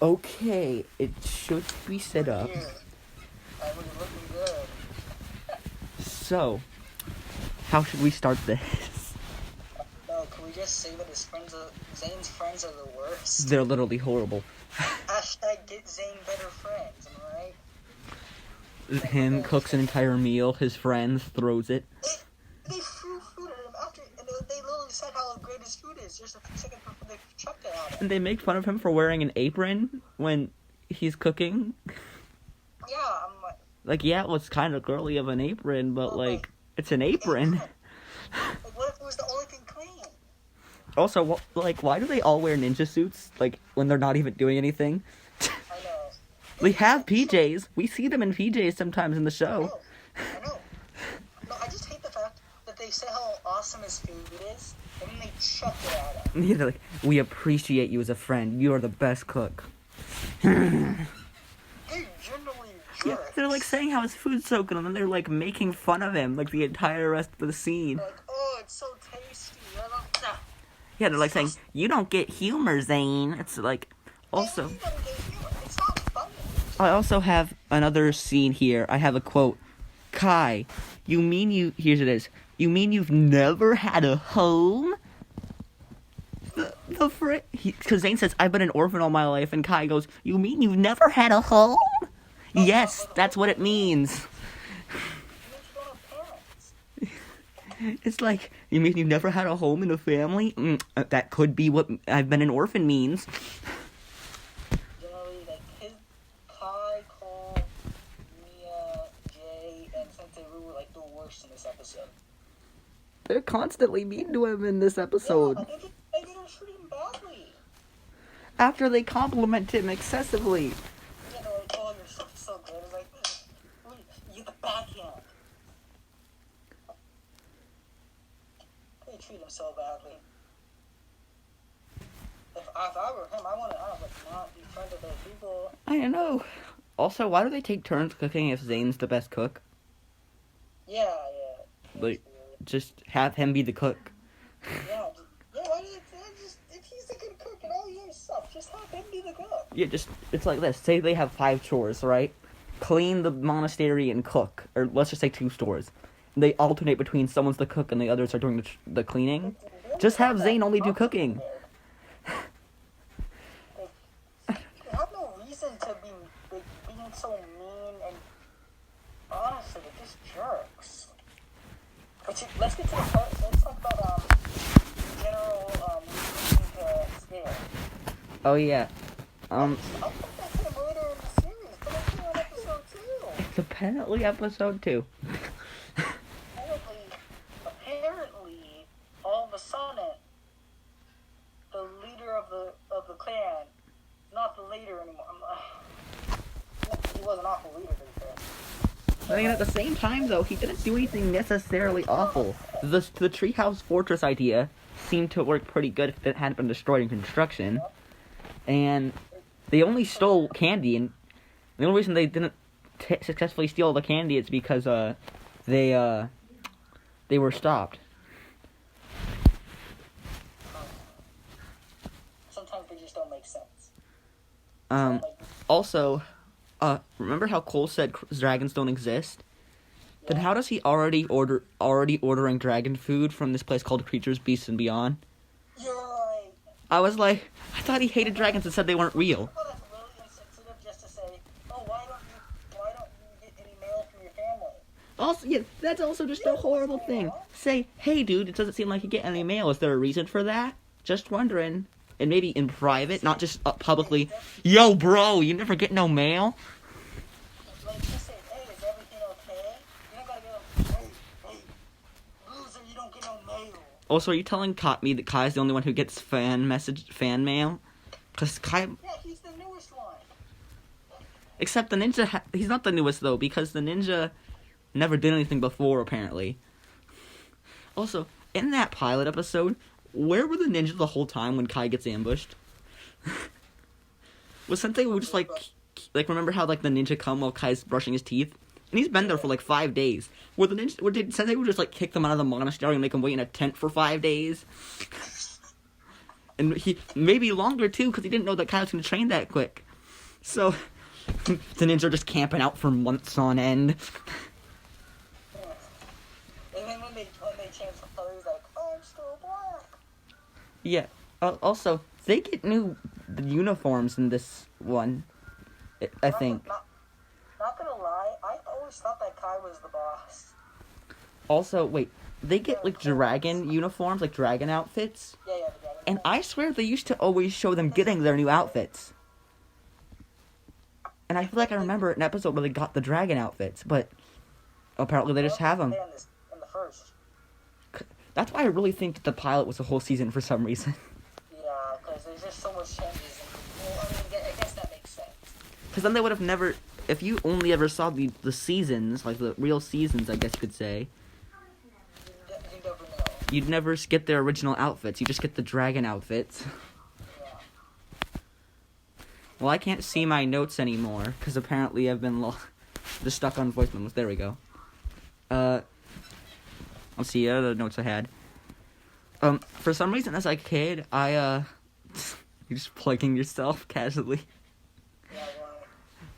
Okay, it should be set up. Here. I was looking good. So, how should we start this? No, can we just say that Zane's friends are the worst? They're literally horrible. Hashtag get Zane better friends, am I right? Him cooks an entire meal, his friends throws it. They threw food at him after, and they literally said how great his food is just a second before they chucked it at him. And they make fun of him for wearing an apron when he's cooking. Yeah, I'm like... Like, yeah, it was kind of girly of an apron, but, like, it's an apron. Like, what if it was the only thing clean? Also, like, why do they all wear ninja suits, like, when they're not even doing anything? I know. They have PJs. We see them in PJs sometimes in the show. I know. No, I just hate the fact that they say how awesome his food is, and then they chuck it at him. Yeah, they're like, we appreciate you as a friend. You are the best cook. They're generally jerks. Yeah, they're like saying how his food's so good, and then they're like making fun of him, like the entire rest of the scene. Like, oh, it's so tasty. I love that. Yeah, they're like saying, you don't get humor, Zane. It's like, also... It's not funny. I also have another scene here. I have a quote. Kai, here's it is. You mean you've never had a home? Because Zane says, I've been an orphan all my life, and Kai goes, you mean you've never had a home? Yes, that's what it means. It's like, you mean you've never had a home and a family? That could be what I've been an orphan means. Generally, like, Kai, Cole, Mia, Jay, and Sensei Ru were, like, the worst in this episode. They're constantly mean to him in this episode. Yeah, they don't treat him badly. After they compliment him excessively. Yeah, they're like, oh, your stuff's so good. It's like, you get the backhand. They treat him so badly. If I were him, I would not be friends with those people. I don't know. Also, why do they take turns cooking if Zane's the best cook? Yeah. Like, just have him be the cook. Yeah, why do they just, if he's a good cook and all he eats stuff, just have him be the cook. Yeah, it's like this. Say they have 5 chores, right? Clean the monastery and cook. Or let's just say 2 stores. They alternate between someone's the cook and the others are doing the cleaning. Just have Zane only do cooking. You have no reason to be being so mean and honestly, they're just jerks. But let's get to the part. Let's talk about general scale. Oh yeah. I think that's him later in the series, but it's in episode 2. It's apparently episode 2. Apparently, all of a sudden, the leader of the clan, not the leader anymore. He was an awful leader, to be fair. I mean, at the same time, though, he didn't do anything necessarily awful. The treehouse fortress idea seemed to work pretty good if it hadn't been destroyed in construction. And they only stole candy, and the only reason they didn't successfully steal all the candy is because they were stopped. Sometimes they just don't make sense. Also, remember how Cole said dragons don't exist? Yeah. Then how does he already ordering dragon food from this place called Creatures, Beasts, and Beyond? You're right. I was like, I thought he hated dragons and said they weren't real. Oh, that's really insensitive just to say, oh, why don't you get any mail from your family? Also, yeah, that's also just a horrible thing. Say, hey dude, it doesn't seem like you get any mail. Is there a reason for that? Just wondering. And maybe in private, not just publicly. Yo, bro, you never get no mail? Like, just say, hey, is everything okay? You don't gotta go, hey, loser, you don't get no mail. Also, are you telling me that Kai's the only one who gets fan mail? Because Kai... Yeah, he's the newest one. Except the ninja... he's not the newest, though, because the ninja never did anything before, apparently. Also, in that pilot episode... where were the ninjas the whole time when Kai gets ambushed? Was Sensei just like remember how like the ninja come while Kai's brushing his teeth? And he's been there for like 5 days. Did Sensei just like kick them out of the monastery and make them wait in a tent for 5 days? And he maybe longer too, because he didn't know that Kai was going to train that quick. So, the ninja are just camping out for months on end. And then when they change the color, he's like, oh, I'm still black. Yeah. Also, they get new uniforms in this one, I think. Not gonna lie, I always thought that Kai was the boss. Also, wait, they get like dragon uniforms, like dragon outfits? Yeah, the dragon. And I swear they used to always show them getting their new outfits. And I feel like I remember an episode where they got the dragon outfits, but apparently they just have them. In the first. That's why I really think the pilot was a whole season for some reason. Yeah, because there's just so much changes. Well, I mean, I guess that makes sense. Because then they would have never... If you only ever saw the seasons, like the real seasons, I guess you could say, You never know. you'd never get their original outfits. You just get the dragon outfits. Yeah. Well, I can't see my notes anymore, because apparently I've been just stuck on voice memos. There we go. Let's see, the notes I had. For some reason, as a kid, you're just plugging yourself casually. Yeah,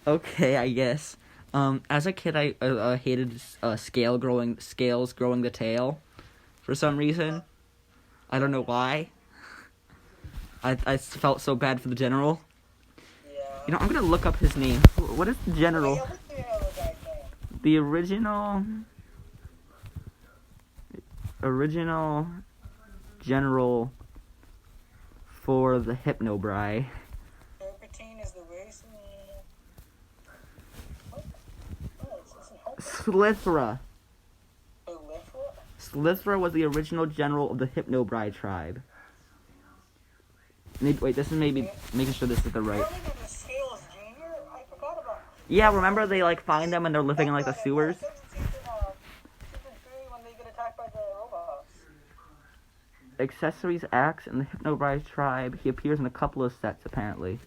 why? Okay, I guess. As a kid, I hated scales growing the tail. For some reason, I don't know why. I felt so bad for the general. Yeah. You know, I'm gonna look up his name. What is the general? Yeah, what's the other guy's name? The original general for the Hypnobrai. Serpentine is the race. What? Oh, it's in Hope. Slithra. Olifra? Slithra was the original general of the Hypnobrai tribe. Wait, this is maybe making sure this is the right. Remember the Scales Jr.? I forgot about. Yeah, remember they like find them and they're living in like the sewers? Season 3 when they get attacked by the robots. Accessories Axe and the Hypnobrai tribe. He appears in a couple of sets apparently.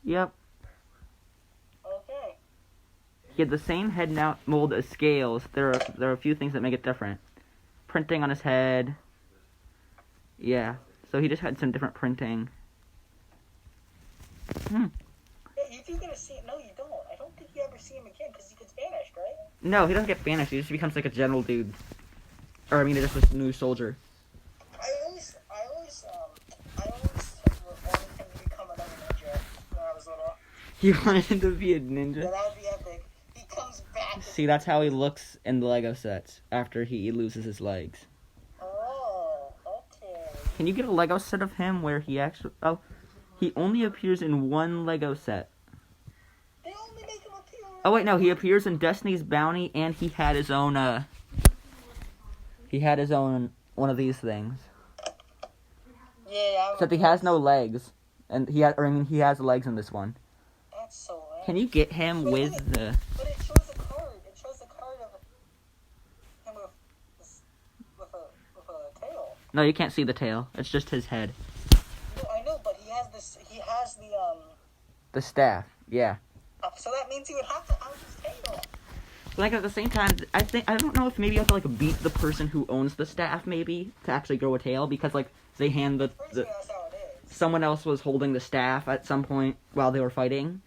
Yep. Okay. He had the same head mold as Scales. There are a few things that make it different. Printing on his head. Yeah. So he just had some different printing. Yeah, you do get to see. No, you don't. I don't think you ever see him again because he gets banished, right? No, he doesn't get banished. He just becomes like a general dude. Or I mean, just a new soldier. I always wanted him to become another ninja when I was little. You wanted him to be a Yeah, ninja? that would be epic. He comes back. See, that's how he looks in the Lego sets after he loses his legs. Oh, okay. Can you get a Lego set of him where he actually... Oh, he only appears in one Lego set. They only make him appear. Oh, wait, no, he appears in Destiny's Bounty, and he had his own, one of these things. Yeah. Except he has no legs. And he has legs in this one. That's so lame. Can you get him with the... But it shows a card. It shows a card of him with a tail. No, you can't see the tail. It's just his head. No, I know, but he has this. He has the The staff, yeah. So that means he would have to have his tail. Like, at the same time, I don't know if maybe you have to, like, beat the person who owns the staff, maybe, to actually grow a tail, because, like, they hand That's how it is. someone else was holding the staff at some point while they were fighting,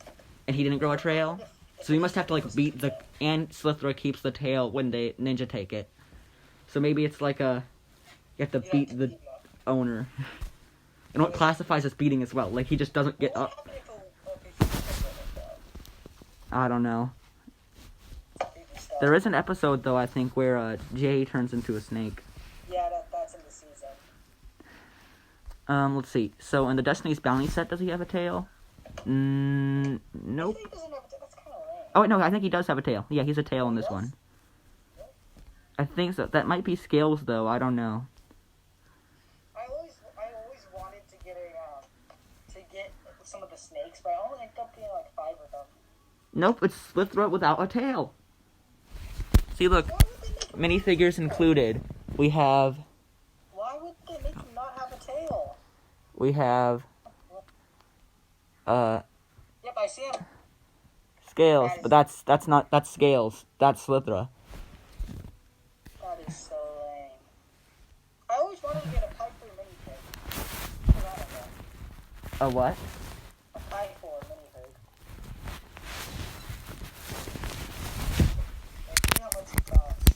and he didn't grow a tail. So you must have to, like, beat the... And Slithra keeps the tail when they ninja take it. So maybe it's like a... You have to beat the owner. And what classifies as beating as well. Like, he just doesn't get up. I don't know. There is an episode, though, I think, where Jay turns into a snake. Yeah, that's in the season. Let's see. So, in the Destiny's Bounty set, does he have a tail? Nope. He doesn't have a tail. That's kind of lame. Oh, wait, no, I think he does have a tail. Yeah, he's a tail in this one. I think so. That might be Scales, though. I don't know. I always wanted to get some of the snakes, but I only ended up getting like 5 of them. Nope, it's Slithra without a tail. See, look. Why would they make him Minifigures included. We have... Why would they make him not have a tail? We have... Yep, I see him. Scales, but that's Scales. That's Slithra. That is so lame. I always wanted to get a Piper minifig. A what? A Pythor minifig. And see how much it costs.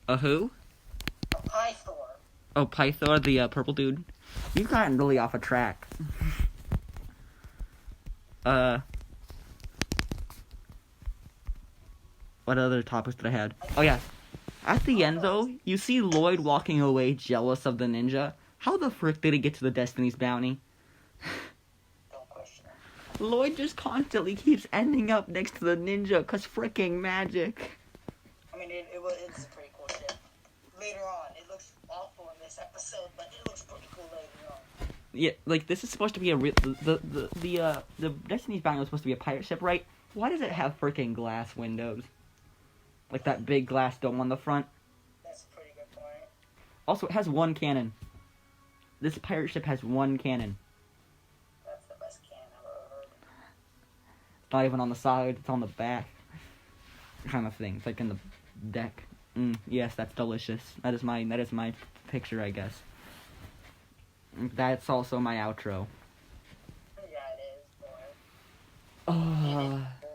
A who? A Pythor. Oh, Pythor, the purple dude. You've gotten really off a track. What other topics did I have? Oh yeah. At the end though, you see Lloyd walking away jealous of the ninja. How the frick did he get to the Destiny's bounty? Don't question it. Lloyd just constantly keeps ending up next to the ninja cause fricking magic. I mean, it's pretty cool shit. Later on, it looks awful in this episode, but it looks pretty cool later on. Yeah, like this is supposed to be a real the Destiny's bounty was supposed to be a pirate ship, right? Why does it have fricking glass windows? Like that big glass dome on the front. That's a pretty good point. Also, it has one cannon. This pirate ship has one cannon. That's the best can I've ever heard. Not even on the side, it's on the back. Kind of thing. It's like in the deck. Yes, that's delicious. That is my picture, I guess. That's also my outro. Yeah, it is, boy. Oh. Boy.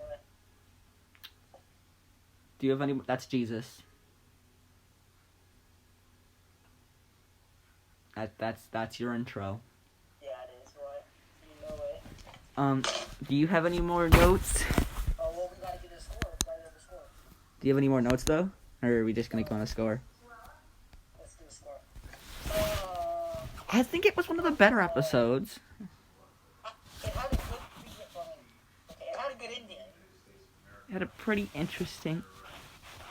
Do you have any? That's Jesus. That's your intro. Yeah, it is, boy. You know it. Do you have any more notes? Oh, well, we gotta get a score. We gotta get a score. Do you have any more notes though, or are we just gonna go on a score? Let's do a score. I think it was one of the better episodes. It had a good it had a good ending. It had a pretty interesting.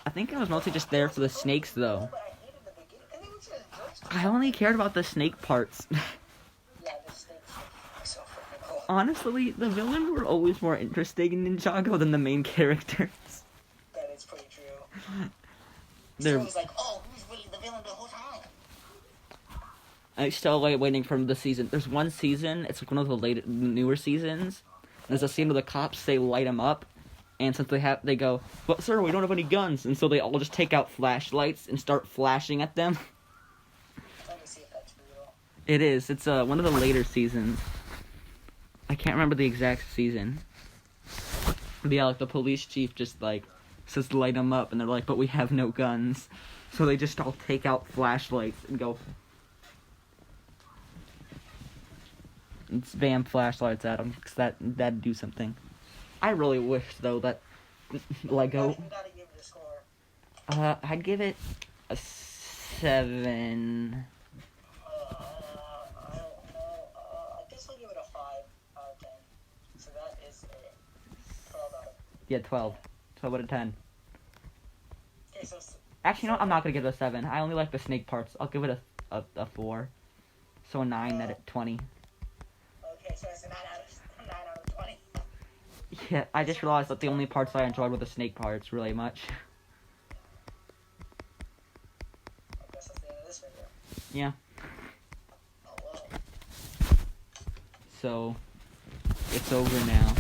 I think I was mostly just there for the snakes though. But I hated the beginning. And it was just jerks. I only cared about the snake parts. Yeah, the snakes are so freaking cool. Honestly, the villains were always more interesting in Ninjago than the main characters. That is pretty true. They're. So it was like, oh, who's really the villain the whole time? I'm still waiting for the season. There's one season. It's like one of the newer seasons. There's a scene where the cops say light them up, and since they go, but sir, we don't have any guns, and so they all just take out flashlights and start flashing at them. Let me see if that's real. It is. It's one of the later seasons. I can't remember the exact season. But yeah, like the police chief just like says light them up, and they're like, but we have no guns, so they just all take out flashlights and go. And spam flashlights at them, because that'd do something. I really wish, though, that Lego... We gotta give it a score. I'd give it a 7. I don't know. I guess I'll give it a 5 out of 10. So that is a 12 out of... Yeah, 12. 12 out of 10. Okay, so... Actually, no, I'm not going to give it a 7. I only like the snake parts. I'll give it a 4. So a 9 out of 20. Okay, so it's a 9 out of 20. Yeah, I just realized that the only parts I enjoyed were the snake parts, really much. I guess that's the end of this video. Yeah. Oh, well. So, it's over now.